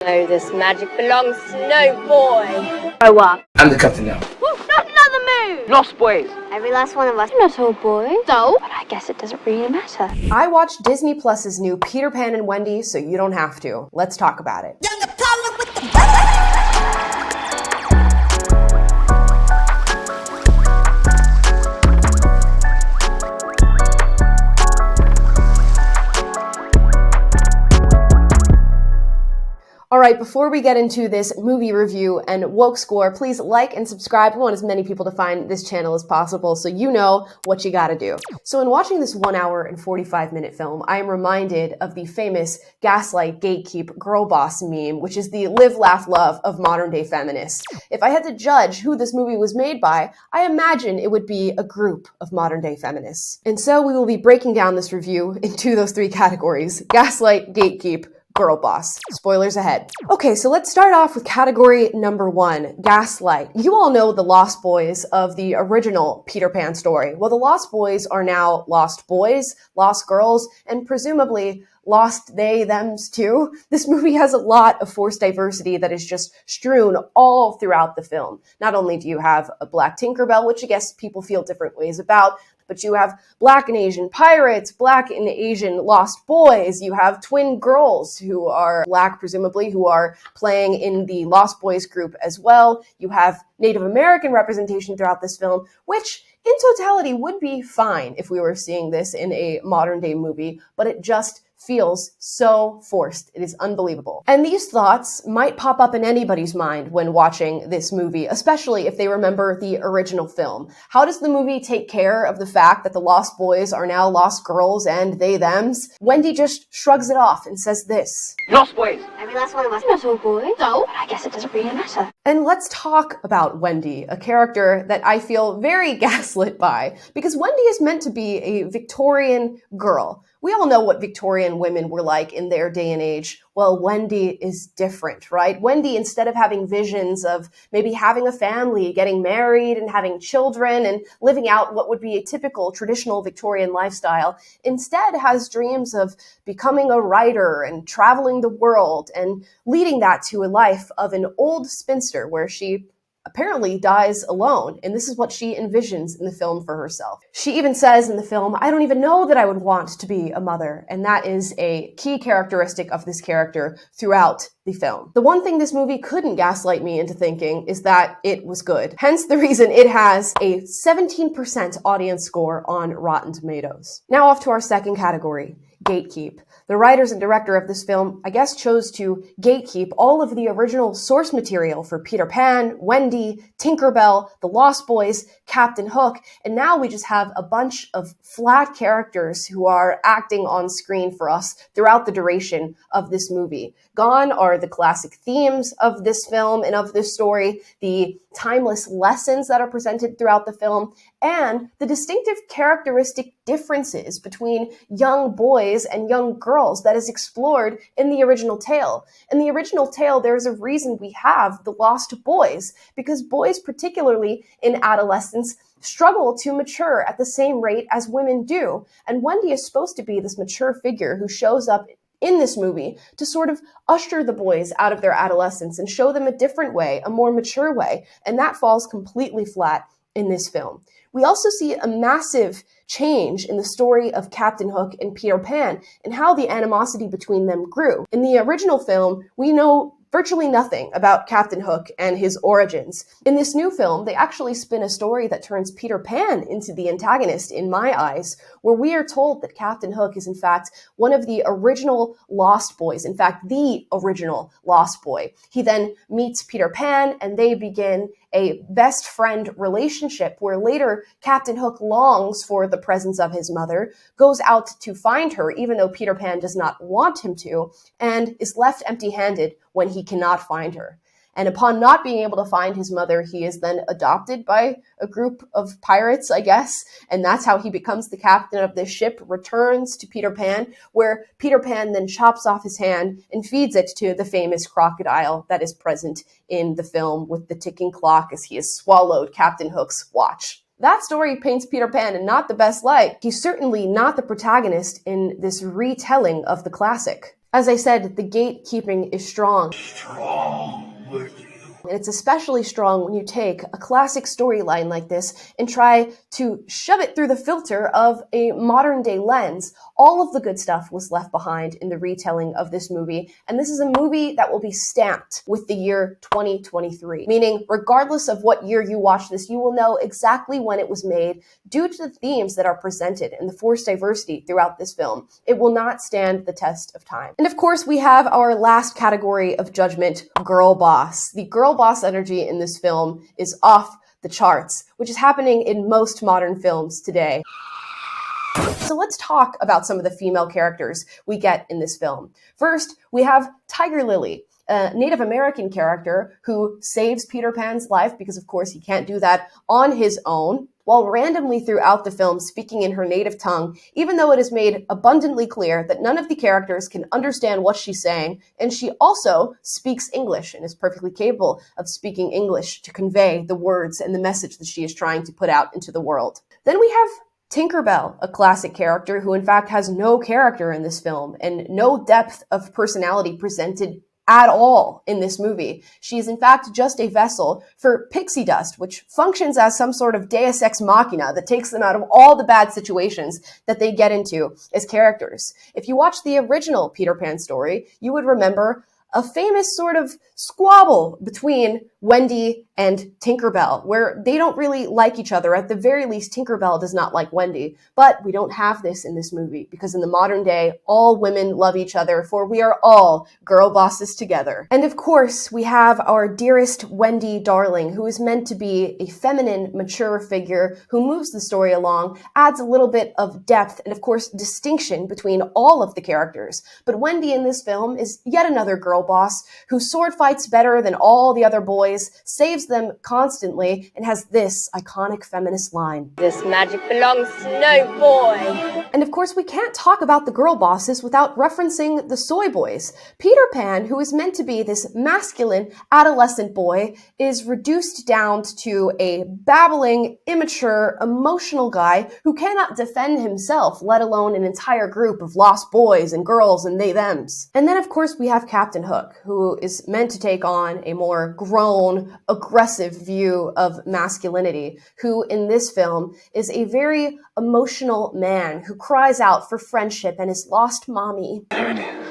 No, this magic belongs to no boy. Grow up. I'm the captain now. Not another move! Lost boys. Every last one of us. Not all boys. So, but I guess it doesn't really matter. I watched Disney Plus's new Peter Pan and Wendy, so you don't have to. Let's talk about it. Alright, before we get into this movie review and woke score, please like and subscribe. We want as many people to find this channel as possible so you know what you gotta do. So in watching this 1 hour and 45-minute film, I am reminded of the famous Gaslight, Gatekeep, girlbossed meme, which is the live, laugh, love of modern-day feminists. If I had to judge who this movie was made by, I imagine it would be a group of modern-day feminists. And so we will be breaking down this review into those three categories: Gaslight, Gatekeep, girl boss. Spoilers ahead. Okay, so let's start off with category number 1, Gaslight. You all know the Lost Boys of the original Peter Pan story. Well, the Lost Boys are now lost boys, lost girls, and presumably lost they, thems too. This movie has a lot of forced diversity that is just strewn all throughout the film. Not only do you have a black Tinkerbell, which I guess people feel different ways about, but you have black and Asian pirates, black and Asian lost boys. You have twin girls who are black, presumably, who are playing in the Lost Boys group as well. You have Native American representation throughout this film, which in totality would be fine if we were seeing this in a modern day movie, but it just feels so forced. It is unbelievable. And these thoughts might pop up in anybody's mind when watching this movie, especially if they remember the original film. How does the movie take care of the fact that the Lost Boys are now lost girls and they, thems? Wendy just shrugs it off and says this: Lost boys. Every last one of us. Not all boys. So, but I guess it doesn't really matter. And let's talk about Wendy, a character that I feel very gaslit by, because Wendy is meant to be a Victorian girl. We all know what Victorian women were like in their day and age. Well, Wendy is different, right? Wendy, instead of having visions of maybe having a family, getting married and having children and living out what would be a typical traditional Victorian lifestyle, instead has dreams of becoming a writer and traveling the world and leading that to a life of an old spinster where she apparently dies alone, and this is what she envisions in the film for herself. She even says in the film, "I don't even know that I would want to be a mother," and that is a key characteristic of this character throughout the film. The one thing this movie couldn't gaslight me into thinking is that it was good. Hence the reason it has a 17% audience score on Rotten Tomatoes. Now off to our second category, Gatekeep. The writers and director of this film, I guess, chose to gatekeep all of the original source material for Peter Pan, Wendy, Tinkerbell, the Lost Boys, Captain Hook, and now we just have a bunch of flat characters who are acting on screen for us throughout the duration of this movie. Gone are the classic themes of this film and of this story, the timeless lessons that are presented throughout the film, and the distinctive characteristic differences between young boys and young girls that is explored in the original tale. In the original tale, there's a reason we have the lost boys, because boys, particularly in adolescence, struggle to mature at the same rate as women do. And Wendy is supposed to be this mature figure who shows up in this movie to sort of usher the boys out of their adolescence and show them a different way, a more mature way. And that falls completely flat in this film. We also see a massive change in the story of Captain Hook and Peter Pan and how the animosity between them grew. In the original film, we know virtually nothing about Captain Hook and his origins. In this new film, they actually spin a story that turns Peter Pan into the antagonist in my eyes, where we are told that Captain Hook is in fact one of the original Lost Boys, in fact, the original Lost Boy. He then meets Peter Pan and they begin a best friend relationship where later Captain Hook longs for the presence of his mother, goes out to find her even though Peter Pan does not want him to, and is left empty-handed when he cannot find her. And upon not being able to find his mother, he is then adopted by a group of pirates, I guess. And that's how he becomes the captain of this ship, returns to Peter Pan, where Peter Pan then chops off his hand and feeds it to the famous crocodile that is present in the film with the ticking clock as he has swallowed Captain Hook's watch. That story paints Peter Pan in not the best light. He's certainly not the protagonist in this retelling of the classic. As I said, the gatekeeping is strong. And it's especially strong when you take a classic storyline like this and try to shove it through the filter of a modern day lens. All of the good stuff was left behind in the retelling of this movie, and this is a movie that will be stamped with the year 2023, meaning regardless of what year you watch this, you will know exactly when it was made due to the themes that are presented and the forced diversity throughout this film. It will not stand the test of time. And of course, we have our last category of judgment, girl boss. The girl boss energy in this film is off the charts, which is happening in most modern films today. So let's talk about some of the female characters we get in this film. First, we have Tiger Lily, a Native American character who saves Peter Pan's life because, of course, he can't do that on his own, while randomly throughout the film speaking in her native tongue, even though it is made abundantly clear that none of the characters can understand what she's saying, and she also speaks English and is perfectly capable of speaking English to convey the words and the message that she is trying to put out into the world. Then we have Tinkerbell, a classic character who in fact has no character in this film and no depth of personality presented at all in this movie. She is in fact just a vessel for pixie dust, which functions as some sort of deus ex machina that takes them out of all the bad situations that they get into as characters. If you watch the original Peter Pan story, you would remember a famous sort of squabble between Wendy and Tinkerbell, where they don't really like each other. At the very least, Tinkerbell does not like Wendy. But we don't have this in this movie, because in the modern day, all women love each other, for we are all girl bosses together. And of course, we have our dearest Wendy darling, who is meant to be a feminine, mature figure who moves the story along, adds a little bit of depth, and of course, distinction between all of the characters. But Wendy in this film is yet another girl boss who sword fights better than all the other boys, saves them constantly, and has this iconic feminist line: This magic belongs to no boy. And of course, we can't talk about the girl bosses without referencing the soy boys. Peter Pan, who is meant to be this masculine adolescent boy, is reduced down to a babbling, immature, emotional guy who cannot defend himself, let alone an entire group of lost boys and girls and they-thems. And then, of course, we have Captain Hook, who is meant to take on a more grown, aggressive view of masculinity, who in this film is a very emotional man who cries out for friendship and his lost mommy.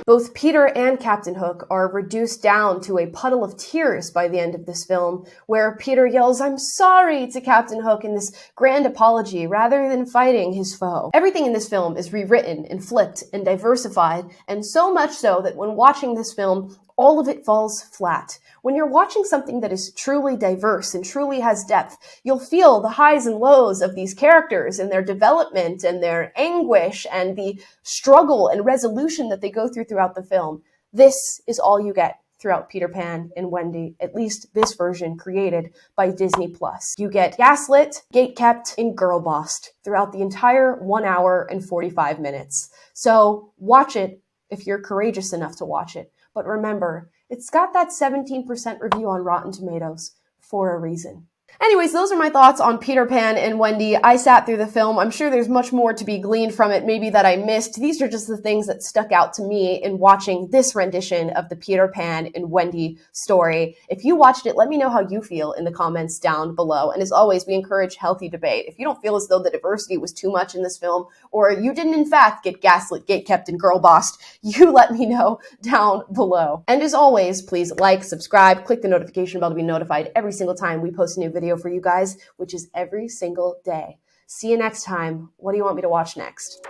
Both Peter and Captain Hook are reduced down to a puddle of tears by the end of this film, where Peter yells, "I'm sorry," to Captain Hook in this grand apology rather than fighting his foe. Everything in this film is rewritten and flipped and diversified, and so much so that when watching this film, all of it falls flat. When you're watching something that is truly diverse and truly has depth, you'll feel the highs and lows of these characters and their development and their anguish and the struggle and resolution that they go through throughout the film. This is all you get throughout Peter Pan and Wendy, at least this version created by Disney+. You get Gaslit, Gatekept, and Girlbossed throughout the entire 1 hour and 45 minutes. So watch it if you're courageous enough to watch it. But remember, it's got that 17% review on Rotten Tomatoes for a reason. Anyways, those are my thoughts on Peter Pan and Wendy. I sat through the film. I'm sure there's much more to be gleaned from it, maybe that I missed. These are just the things that stuck out to me in watching this rendition of the Peter Pan and Wendy story. If you watched it, let me know how you feel in the comments down below. And as always, we encourage healthy debate. If you don't feel as though the diversity was too much in this film, or you didn't in fact get gaslit, gatekept, and girlbossed, you let me know down below. And as always, please like, subscribe, click the notification bell to be notified every single time we post a new video for you guys, which is every single day. See you next time. What do you want me to watch next?